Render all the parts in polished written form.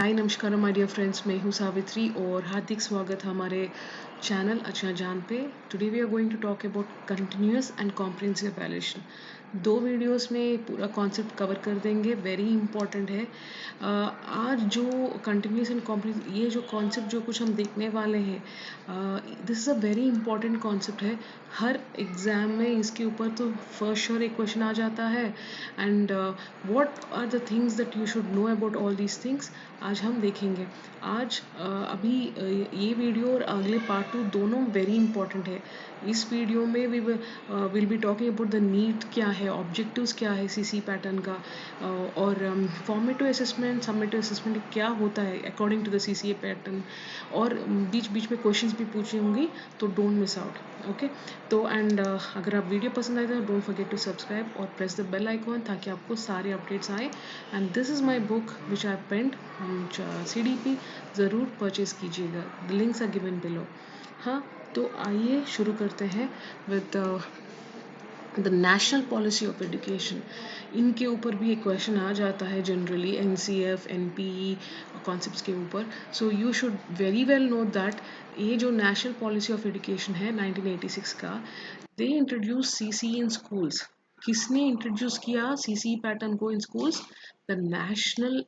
हाय नमस्कार my dear friends, मैं हूँ सावित्री और हार्दिक स्वागत है हमारे चैनल अच्छा जान पे। Today we are going to talk about continuous and comprehensive evaluation. 2 videos में पूरा कॉन्सेप्ट कवर कर देंगे, वेरी इंपॉर्टेंट है। आज जो कंटिन्यूअस एंड कॉम्प्रिहेंसिव ये जो कॉन्सेप्ट जो कुछ हम देखने वाले हैं, this is a very important concept है। हर एग्ज़ाम में इसके ऊपर तो फर्स्ट श्योर एक क्वेश्चन आ जाता है। And what are the things that you should know about all these things आज हम देखेंगे। आज अभी ये वीडियो और अगले पार्ट 2 दोनों वेरी इंपॉर्टेंट है। इस वीडियो में we will be talking about the need क्या है, ऑब्जेक्टिव्स क्या है सीसी पैटर्न का, और फॉर्मेटिव असेसमेंट समेटिव असेसमेंट क्या होता है according to the CCA pattern. और बीच बीच में क्वेश्चंस भी पूछे होंगी, तो डोंट मिस आउट। ओके, तो एंड अगर आप वीडियो पसंद आए तो डोंट फॉरगेट टू सब्सक्राइब और प्रेस द बेल आइकॉन ताकि आपको सारे अपडेट्स आए। And this is my book which I paint CDP, ज़रूर परचेज़ कीजिएगा, the links are given below. हाँ, तो आइए शुरू करते हैं with the national policy of education. इनके ऊपर भी एक क्वेश्चन आ जाता है जनरली, NCF NPE कॉन्सेप्ट्स के ऊपर। So you should very well know that ये जो नेशनल पॉलिसी ऑफ एजुकेशन है 1986 का, they introduce CCE in schools. किसने इंट्रोड्यूस किया CCE पैटर्न को in schools? The national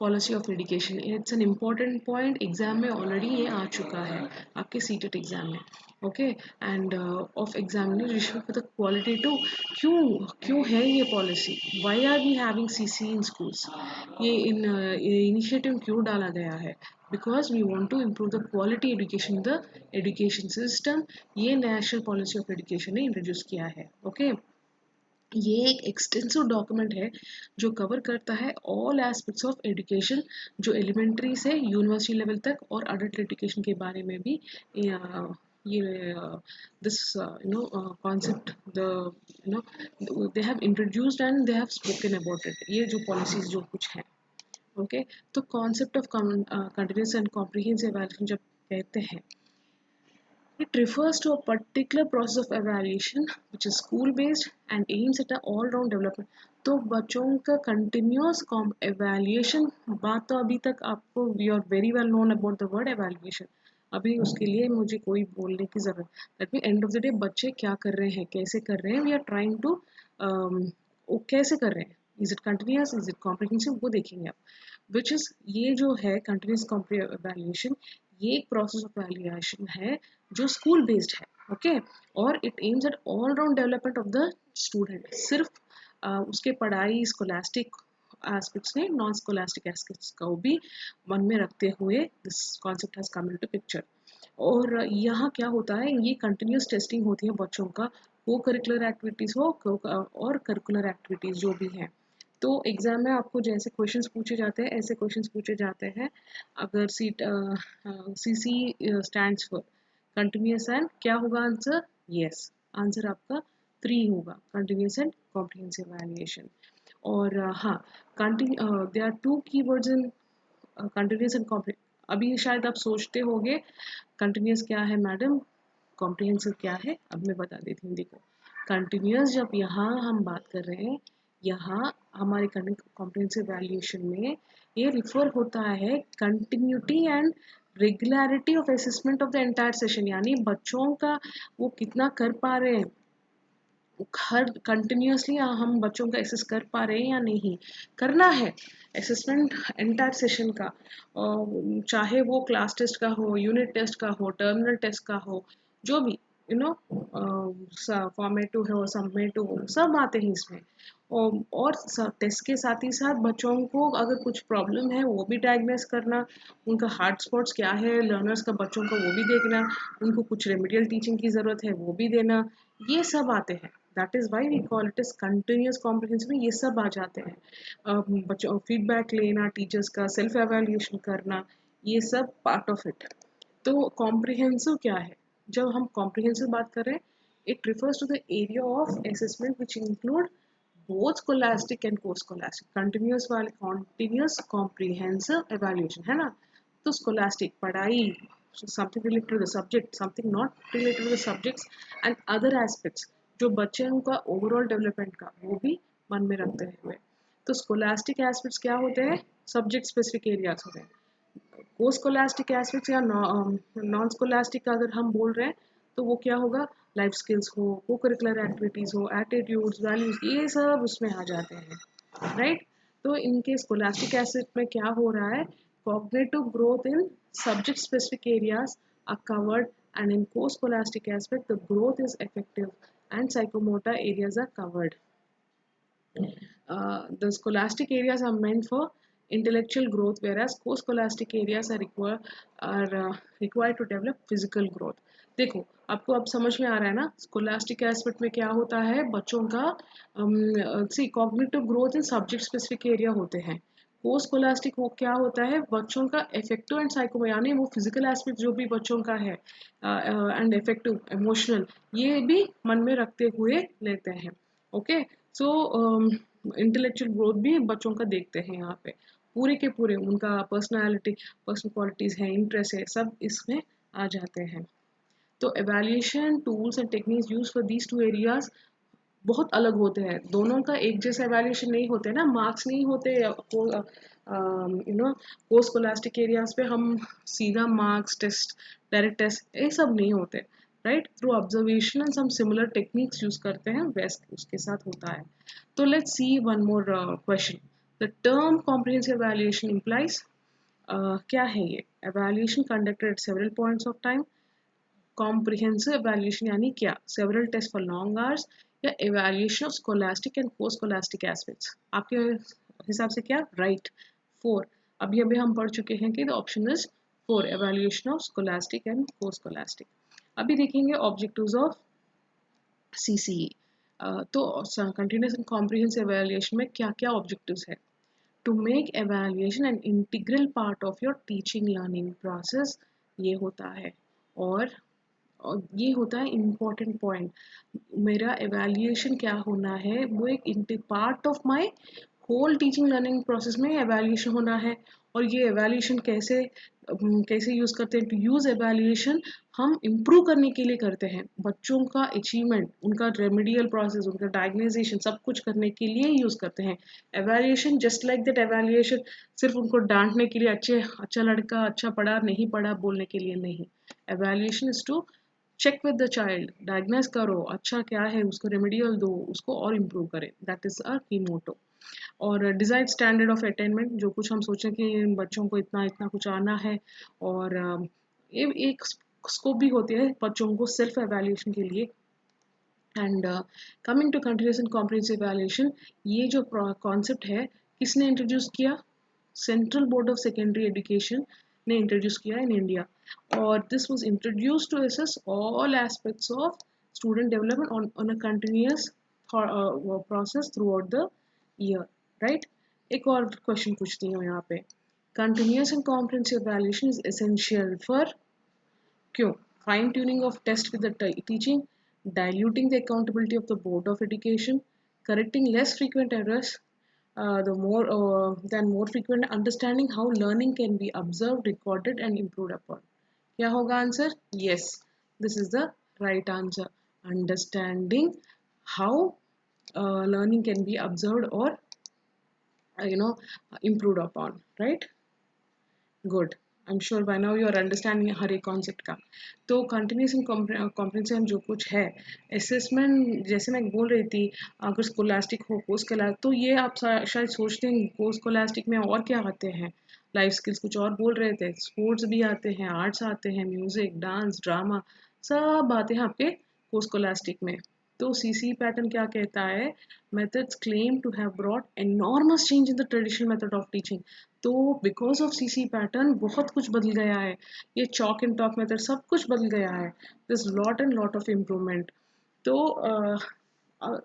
policy of education. It's an important point, exam में already ये आ चुका है आपके सीटेट एग्जाम में। Okay, end of examination for the qualitative. क्यों है ये policy? Why are we having CCE in schools? ये इनिशिएटिव क्यों डाला गया है? Because we want to improve the quality education, the education system. ये नेशनल पॉलिसी ऑफ एजुकेशन ने इंट्रोड्यूस किया है। ओके, ये एक एक्सटेंसिव डॉक्यूमेंट है जो कवर करता है ऑल एस्पेक्ट्स ऑफ एजुकेशन, जो एलिमेंट्री से यूनिवर्सिटी लेवल तक और अडल्ट एजुकेशन के बारे में भी ये this concept the they have introduced and they have spoken about it, ये जो पॉलिसीज जो कुछ हैं। ओके, तो concept of continuous and comprehensive evaluation जब कहते हैं, it refers to a particular process of evaluation which is school based and aims at an all round development. तो बच्चों का कंटिन्यूस एवेल्यूएशन, बात तो अभी तक आपको we are very well known about the word evaluation, अभी उसके लिए मुझे कोई बोलने की ज़रूरत। That mean end of the day बच्चे क्या कर रहे हैं, कैसे कर रहे हैं, वी आर ट्राइंग टू वो कैसे कर रहे हैं, is it continuous, is it comprehensive, वो देखेंगे आप। विच इज़ ये जो है कंटिन्यूस एवेल्यूएशन, ये एक प्रोसेस ऑफ एवेल्यूएशन है जो स्कूल बेस्ड है। ओके, और it aims at all round development of the student. सिर्फ उसके पढ़ाई स्कोलास्टिक एस्पेक्ट्स ने, नॉन स्कोलास्टिक एस्पेक्ट्स को भी मन में रखते हुए this concept has come into picture. और यहाँ क्या होता है, ये कंटिन्यूस टेस्टिंग होती है बच्चों का, को करिकुलर एक्टिविटीज़ हो और करिकुलर एक्टिविटीज़ जो भी हैं। तो एग्जाम में आपको जैसे क्वेश्चंस पूछे जाते हैं ऐसे क्वेश्चंस पूछे जाते हैं। अगर CC stands for continuous and क्या होगा आंसर? यस, आंसर आपका 3 होगा, कंटिन्यूस एंड कॉम्प्रिहेंसिव इवैल्यूएशन। और हाँ, there are 2 keywords in continuous and comprehensive. अभी शायद आप सोचते होंगे कंटिन्यूस क्या है मैडम, कॉम्प्रिहेंसिव क्या है। अब मैं बता देती हूँ। देखो, कंटिन्यूस जब यहाँ हम बात कर रहे हैं, यहाँ हमारे कॉम्प्रिहेंसिव इवैल्यूएशन में ये रिफर होता है continuity and regularity of assessment of the entire session, यानी बच्चों का वो कितना कर पा रहे हैं, हर कंटिन्यूसली हम बच्चों का एसेस कर पा रहे हैं या नहीं। करना है असेसमेंट एंटायर सेशन का, चाहे वो क्लास टेस्ट का हो, यूनिट टेस्ट का हो, टर्मिनल टेस्ट का हो, जो भी फॉर्मेटिव हो, सबमेटिव हो, सब आते हैं इसमें। और टेस्ट के साथ ही साथ बच्चों को अगर कुछ प्रॉब्लम है वो भी डायग्नोस करना, उनका हार्ड स्पॉट्स क्या है लर्नर्स का, बच्चों का वो भी देखना, उनको कुछ रेमेडियल टीचिंग की ज़रूरत है वो भी देना, ये सब आते हैं। That is why we call it is continuous comprehensive में ये सब आ जाते हैं। बच्चों फीडबैक लेना, टीचर्स का सेल्फ एवेल्यूएशन करना, ये सब पार्ट ऑफ इट। तो कॉम्प्रिहेंसिव क्या है? जब हम कॉम्प्रिहेंसिव बात कर रहे हैं, it refers to the area of assessment which include both scholastic and co scholastic. Continuous वाले कंटिन्यूस कॉम्प्रिहेंसिव एवेल्यूएशन है ना, तो स्कोलास्टिक पढ़ाई, something related to the subject, something not related to the subjects and other aspects, जो बच्चों का overall development का वो भी मन में रखते हुए। तो स्कोलास्टिक एस्पेक्ट्स क्या होते हैं? सब्जेक्ट स्पेसिफिक एरियाज होते हैं। को स्कोलास्टिक एस्पेक्ट्स या नॉन स्कोलास्टिक अगर हम बोल रहे हैं तो वो क्या होगा, लाइफ स्किल्स हो, को करिकुलर एक्टिविटीज हो, एटीट्यूड्स, वैल्यूज, ये सब उसमें आ जाते हैं, राइट। तो इनके स्कोलास्टिक एस्पेक्ट में क्या हो रहा है, cognitive growth in subject specific areas are covered, and in co scholastic aspect the growth is effective and psychomotor areas are covered. The scholastic areas are meant for intellectual growth, whereas co-scholastic areas required to develop physical growth. देखो आपको अब समझ में आ रहा है ना, scholastic aspect में क्या होता है, बच्चों का सी cognitive growth in subject specific area होते हैं। को स्कोलास्टिक वो क्या होता है, बच्चों का इफेक्टिव एंड साइको, यानी वो फिजिकल एस्पेक्ट जो भी बच्चों का है एंड इफेक्टिव इमोशनल, ये भी मन में रखते हुए लेते हैं। ओके, सो इंटेलेक्चुअल ग्रोथ भी बच्चों का देखते हैं यहाँ पे, पूरे के पूरे उनका पर्सनालिटी, पर्सनल क्वालिटीज़ हैं, इंटरेस्ट है, सब इसमें आ जाते हैं। तो evaluation tools and techniques use for these two areas बहुत अलग होते हैं, दोनों का एक जैसा एवेल्यूएशन नहीं होते ना, मार्क्स नहीं होते, यू नो को स्कोलास्टिक एरियाज पे हम सीधा मार्क्स टेस्ट, डायरेक्ट टेस्ट, ये सब नहीं होते, right. Through observation and some similar techniques use करते हैं, वैसे उसके साथ होता है। तो let's see one more question. The term comprehensive evaluation implies, क्या है ये, evaluation conducted at several points of time, comprehensive evaluation यानी क्या, several test for long hours, या evaluation of scholastic and post scholastic aspects, आपके हिसाब से क्या, राइट, 4। अभी अभी हम पढ़ चुके हैं कि the option is 4, evaluation of scholastic and post scholastic. अभी देखेंगे ऑब्जेक्टिव्स ऑफ CCE। तो कंटिन्यूस एंड कॉम्प्रिहेंसिव एवेल्यूएशन में क्या क्या ऑब्जेक्टिव्स है, to make evaluation an integral part of your teaching learning process, ये होता है। और ये होता है इम्पॉर्टेंट पॉइंट, मेरा एवेल्यूएशन क्या होना है, वो एक part of my whole teaching learning process में एवेल्यूएशन होना है। और ये एवेल्यूएशन कैसे यूज़ करते हैं, टू यूज़ एवेल्यूएशन हम इम्प्रूव करने के लिए करते हैं, बच्चों का अचीवमेंट, उनका रेमेडियल प्रोसेस, उनका डायग्नाइजेशन, सब कुछ करने के लिए यूज़ करते हैं evaluation. Just like that evaluation सिर्फ उनको डांटने के लिए, अच्छा लड़का अच्छा पढ़ा नहीं पढ़ा बोलने के लिए नहीं, evaluation is to check with the child, diagnose करो अच्छा क्या है, उसको रेमेडियल दो, उसको और इम्प्रूव करें, दैट इज अ की मोटो। और डिजाइड स्टैंडर्ड ऑफ अटेनमेंट, जो कुछ हम सोचें कि इन बच्चों को इतना इतना कुछ आना है, और ये एक स्कोप भी होती है बच्चों को सेल्फ एवेल्यूएशन के लिए। And coming to continuous and comprehensive evaluation, ये जो कॉन्सेप्ट है किसने इंट्रोड्यूस किया, central board of secondary education ने इंट्रोड्यूस किया इन इंडिया, और this was introduced to assess all aspects of student development on a continuous process throughout the year, right. एक और क्वेश्चन पूछती हूँ यहाँ पे, continuous and comprehensive evaluation is essential for, क्यों, fine tuning of test with the teaching, diluting the accountability of the board of education, correcting less frequent errors, more frequent, understanding how learning can be observed, recorded and improved upon. क्या होगा answer, yes, this is the right answer, understanding how learning can be observed or improved upon, right, good, I am sure by now you are understanding हर एक कॉन्सेप्ट का। तो continuous and comprehensive जो कुछ है, असेसमेंट जैसे मैं बोल रही थी, अगर स्कोलास्टिक हो पोस्ट स्कोलास्टिक, तो ये आप शायद सोचते हैं पोस्ट स्कोलास्टिक में और क्या आते हैं, लाइफ स्किल्स कुछ और बोल रहे थे, स्पोर्ट्स भी आते हैं, आर्ट्स आते हैं, म्यूजिक, डांस, ड्रामा, सब आते हैं आपके पोस्ट स्कोलास्टिक में। तो CC पैटर्न क्या कहता है, methods claim to have brought enormous change in the traditional method of teaching। तो बिकॉज ऑफ CC पैटर्न बहुत कुछ बदल गया है, ये चॉक एंड टॉक मेथड सब कुछ बदल गया है, this lot and lot of improvement. तो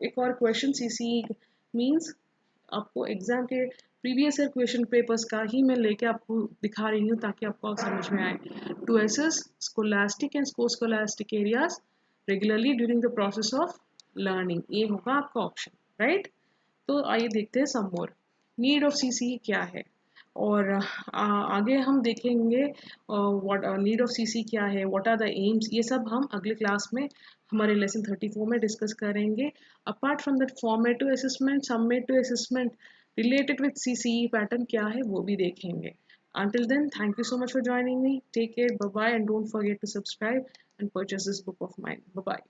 एक और क्वेश्चन CC मीन्स, आपको एग्जाम के प्रीवियस ईयर क्वेश्चन पेपर्स का ही मैं लेके आपको दिखा रही हूँ ताकि आपको समझ में आए। To assess scholastic and scholastic areas regularly during the process of learning, ये होगा आपका ऑप्शन, राइट। तो आइए देखते हैं some more, need of CC क्या है, और आगे हम देखेंगे व्हाट नीड ऑफ CC क्या है, व्हाट आर द एम्स, ये सब हम अगले क्लास में हमारे लेसन 34 में डिस्कस करेंगे। Apart from that formative assessment, summative assessment, related with CCE pattern क्या है वो भी देखेंगे. Until then, thank you so much for joining me. Take care, bye bye, and don't forget to subscribe and purchase this book of mine. Bye bye.